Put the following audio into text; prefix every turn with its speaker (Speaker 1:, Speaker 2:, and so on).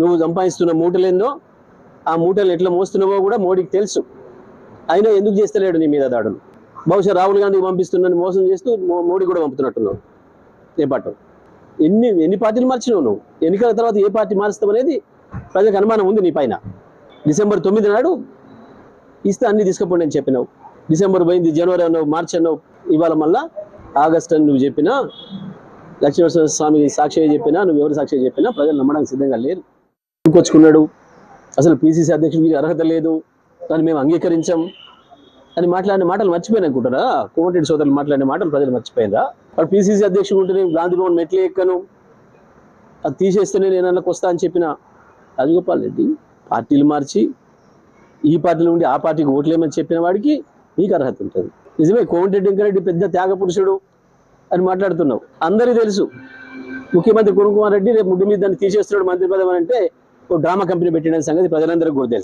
Speaker 1: నువ్వు సంపాదిస్తున్న మూటలేందో ఆ మూటలు ఎట్లా మోస్తున్నావో కూడా మోడీకి తెలుసు. అయినా ఎందుకు చేస్తలేడు నీ మీద దాడులు? బహుశా రాహుల్ గాంధీకి పంపిస్తున్నాను మోసం చేస్తూ మోడీ కూడా పంపుతున్నట్టున్నావు. ఏ పార్టీ ఎన్ని పార్టీలు మార్చినావు నువ్వు? ఎన్నికల తర్వాత ఏ పార్టీ మారుస్తావు అనేది ప్రజలకు అనుమానం ఉంది నీ పైన. డిసెంబర్ 9 నాడు ఇస్తే అన్ని తీసుకుపోండి అని చెప్పినావు. డిసెంబర్ పోయింది, జనవరి అన్నావు, మార్చి అన్నావు, ఇవాళ మళ్ళా ఆగస్ట్ అని నువ్వు చెప్పినా, లక్ష్మీనరసింహ స్వామి సాక్షిగా చెప్పినా, నువ్వు ఎవరు సాక్షిగా చెప్పినా ప్రజలు నమ్మడానికి సిద్ధంగా లేరు. కొచ్చుకున్నాడు, అసలు పిసిసి అధ్యక్షుడికి అర్హత లేదు, దాన్ని మేము అంగీకరించాం అని మాట్లాడిన మాటలు మర్చిపోయినా అనుకుంటారా? కోమటిరెడ్డి సోదరులు మాట్లాడిన మాటలు ప్రజలు మర్చిపోయిందా? వాడు పిసిసి అధ్యక్షుడు ఉంటేనే గాంధీ భవన్ మెట్లు ఎక్కను, అది తీసేస్తేనే నేను అన్నకు వస్తా అని చెప్పిన రాజగోపాల్ రెడ్డి పార్టీలు మార్చి ఈ పార్టీలో ఉండి ఆ పార్టీకి ఓట్లేమని చెప్పిన వాడికి నీకు అర్హత ఉంటుంది. నిజమే, కోమటిరెడ్డి వెంకరెడ్డి పెద్ద త్యాగ పురుషుడు అని మాట్లాడుతున్నావు. అందరికీ తెలుసు ముఖ్యమంత్రి కిరణ్ కుమార్ రెడ్డి రేపు ముడ్డు మీద దాన్ని తీసేస్తున్నాడు మంత్రి పదవి అంటే ఓ డ్రామా కంపెనీ పెట్టిన సంగతి ప్రజలందరికీ కూడా తెలుసు.